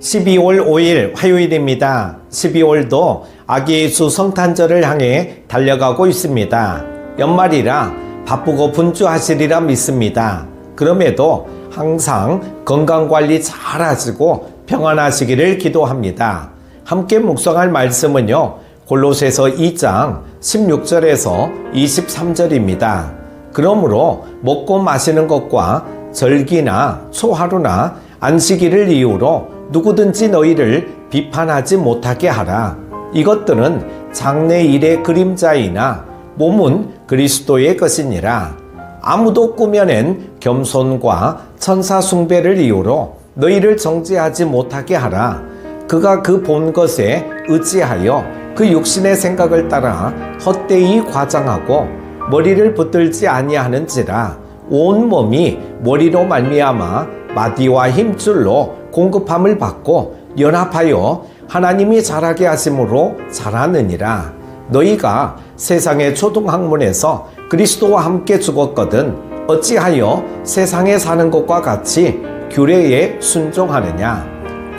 12월 5일 화요일입니다. 12월도 아기 예수 성탄절을 향해 달려가고 있습니다. 연말이라 바쁘고 분주하시리라 믿습니다. 그럼에도 항상 건강관리 잘 하시고 평안하시기를 기도합니다. 함께 묵상할 말씀은요, 골로새서 2장 16절에서 23절입니다. 그러므로 먹고 마시는 것과 절기나 초하루나 안식일을 이유로 누구든지 너희를 비판하지 못하게 하라. 이것들은 장래일의 그림자이나 몸은 그리스도의 것이니라. 아무도 꾸며낸 겸손과 천사 숭배를 이유로 너희를 정죄하지 못하게 하라. 그가 그 본 것에 의지하여 그 육신의 생각을 따라 헛되이 과장하고 머리를 붙들지 아니하는지라. 온 몸이 머리로 말미암아 마디와 힘줄로 공급함을 받고 연합하여 하나님이 자라게 하심으로 자라느니라. 너희가 세상의 초등학문에서 그리스도와 함께 죽었거든 어찌하여 세상에 사는 것과 같이 규례에 순종하느냐.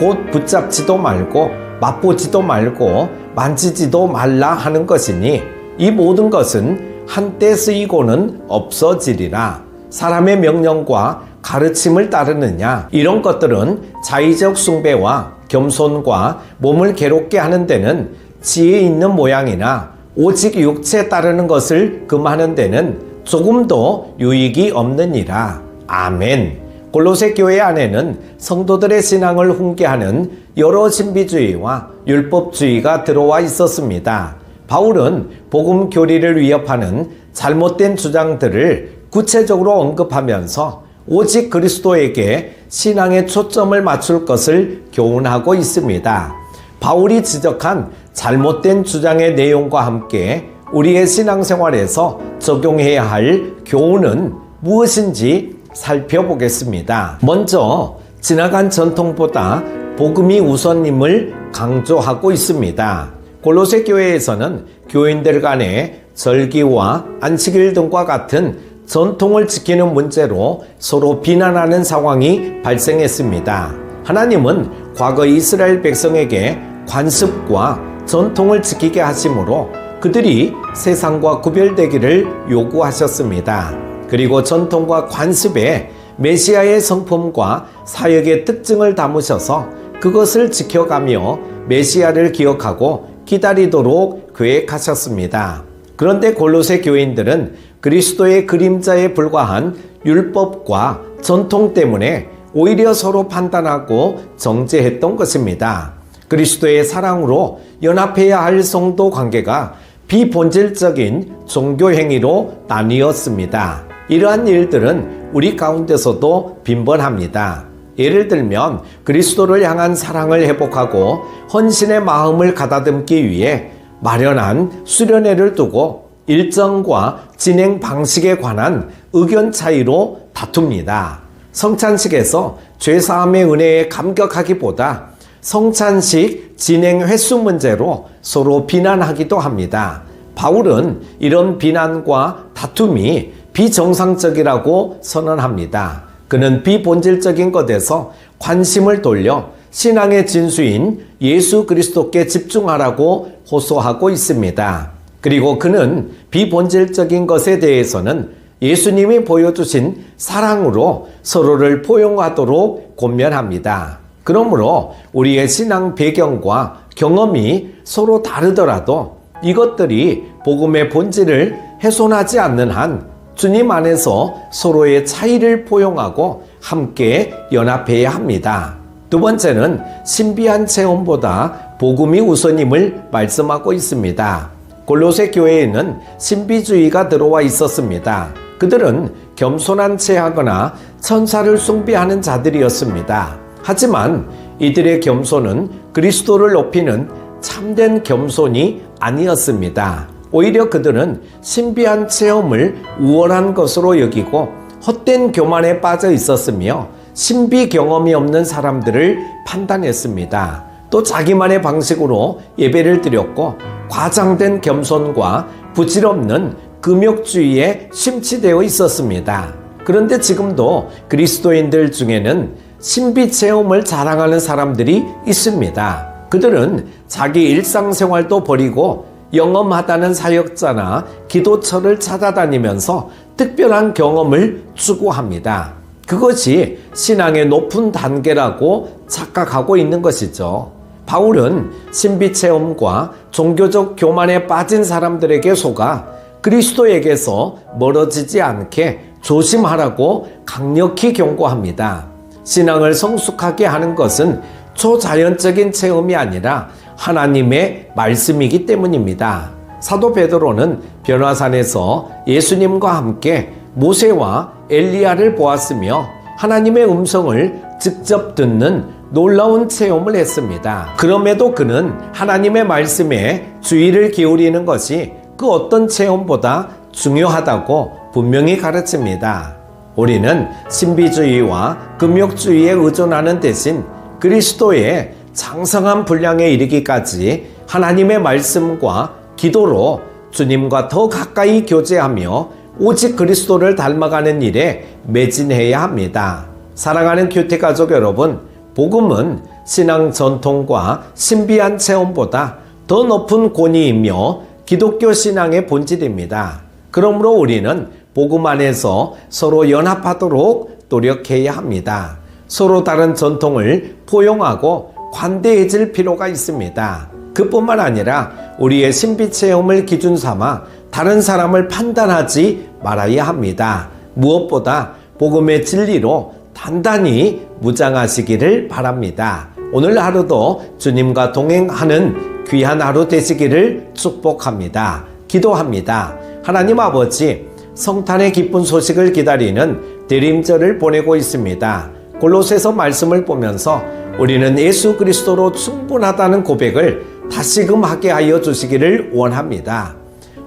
곧 붙잡지도 말고 맛보지도 말고 만지지도 말라 하는 것이니 이 모든 것은 한때 쓰이고는 없어지리라. 사람의 명령과 가르침을 따르느냐. 이런 것들은 자의적 숭배와 겸손과 몸을 괴롭게 하는 데는 지혜 있는 모양이나 오직 육체에 따르는 것을 금하는 데는 조금도 유익이 없느니라. 아멘. 골로새 교회 안에는 성도들의 신앙을 훈계하는 여러 신비주의와 율법주의가 들어와 있었습니다. 바울은 복음 교리를 위협하는 잘못된 주장들을 구체적으로 언급하면서 오직 그리스도에게 신앙의 초점을 맞출 것을 교훈하고 있습니다. 바울이 지적한 잘못된 주장의 내용과 함께 우리의 신앙생활에서 적용해야 할 교훈은 무엇인지 살펴보겠습니다. 먼저 지나간 전통보다 복음이 우선임을 강조하고 있습니다. 골로새 교회에서는 교인들 간의 절기와 안식일 등과 같은 전통을 지키는 문제로 서로 비난하는 상황이 발생했습니다. 하나님은 과거 이스라엘 백성에게 관습과 전통을 지키게 하심으로 그들이 세상과 구별되기를 요구하셨습니다. 그리고 전통과 관습에 메시아의 성품과 사역의 특징을 담으셔서 그것을 지켜가며 메시아를 기억하고 기다리도록 계획하셨습니다. 그런데 골로새 교인들은 그리스도의 그림자에 불과한 율법과 전통 때문에 오히려 서로 판단하고 정죄했던 것입니다. 그리스도의 사랑으로 연합해야 할 성도 관계가 비본질적인 종교 행위로 나뉘었습니다. 이러한 일들은 우리 가운데서도 빈번합니다. 예를 들면 그리스도를 향한 사랑을 회복하고 헌신의 마음을 가다듬기 위해 마련한 수련회를 두고 일정과 진행 방식에 관한 의견 차이로 다툽니다. 성찬식에서 죄사함의 은혜에 감격하기보다 성찬식 진행 횟수 문제로 서로 비난하기도 합니다. 바울은 이런 비난과 다툼이 비정상적이라고 선언합니다. 그는 비본질적인 것에서 관심을 돌려 신앙의 진수인 예수 그리스도께 집중하라고 호소하고 있습니다. 그리고 그는 비본질적인 것에 대해서는 예수님이 보여주신 사랑으로 서로를 포용하도록 권면합니다. 그러므로 우리의 신앙 배경과 경험이 서로 다르더라도 이것들이 복음의 본질을 훼손하지 않는 한 주님 안에서 서로의 차이를 포용하고 함께 연합해야 합니다. 두 번째는 신비한 체험보다 복음이 우선임을 말씀하고 있습니다. 골로새 교회에는 신비주의가 들어와 있었습니다. 그들은 겸손한 체하거나 천사를 숭배하는 자들이었습니다. 하지만 이들의 겸손은 그리스도를 높이는 참된 겸손이 아니었습니다. 오히려 그들은 신비한 체험을 우월한 것으로 여기고 헛된 교만에 빠져 있었으며 신비 경험이 없는 사람들을 판단했습니다. 또 자기만의 방식으로 예배를 드렸고 과장된 겸손과 부질없는 금욕주의에 심취되어 있었습니다. 그런데 지금도 그리스도인들 중에는 신비 체험을 자랑하는 사람들이 있습니다. 그들은 자기 일상생활도 버리고 영험하다는 사역자나 기도처를 찾아다니면서 특별한 경험을 추구합니다. 그것이 신앙의 높은 단계라고 착각하고 있는 것이죠. 바울은 신비체험과 종교적 교만에 빠진 사람들에게 속아 그리스도에게서 멀어지지 않게 조심하라고 강력히 경고합니다. 신앙을 성숙하게 하는 것은 초자연적인 체험이 아니라 하나님의 말씀이기 때문입니다. 사도 베드로는 변화산에서 예수님과 함께 모세와 엘리야를 보았으며 하나님의 음성을 직접 듣는 놀라운 체험을 했습니다. 그럼에도 그는 하나님의 말씀에 주의를 기울이는 것이 그 어떤 체험보다 중요하다고 분명히 가르칩니다. 우리는 신비주의와 금욕주의에 의존하는 대신 그리스도의 장성한 분량에 이르기까지 하나님의 말씀과 기도로 주님과 더 가까이 교제하며 오직 그리스도를 닮아가는 일에 매진해야 합니다. 사랑하는 큐티 가족 여러분, 복음은 신앙 전통과 신비한 체험보다 더 높은 권위이며 기독교 신앙의 본질입니다. 그러므로 우리는 복음 안에서 서로 연합하도록 노력해야 합니다. 서로 다른 전통을 포용하고 관대해질 필요가 있습니다. 그뿐만 아니라 우리의 신비 체험을 기준 삼아 다른 사람을 판단하지 말아야 합니다. 무엇보다 복음의 진리로 단단히 무장하시기를 바랍니다. 오늘 하루도 주님과 동행하는 귀한 하루 되시기를 축복합니다. 기도합니다. 하나님 아버지, 성탄의 기쁜 소식을 기다리는 대림절을 보내고 있습니다. 골로새서 말씀을 보면서 우리는 예수 그리스도로 충분하다는 고백을 다시금 하게 하여 주시기를 원합니다.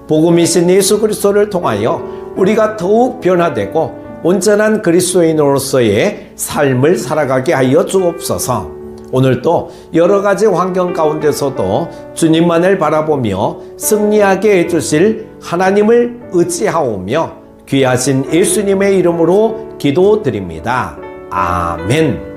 복음이신 예수 그리스도를 통하여 우리가 더욱 변화되고 온전한 그리스도인으로서의 삶을 살아가게 하여 주옵소서. 오늘도 여러 가지 환경 가운데서도 주님만을 바라보며 승리하게 해주실 하나님을 의지하오며 귀하신 예수님의 이름으로 기도드립니다. 아멘.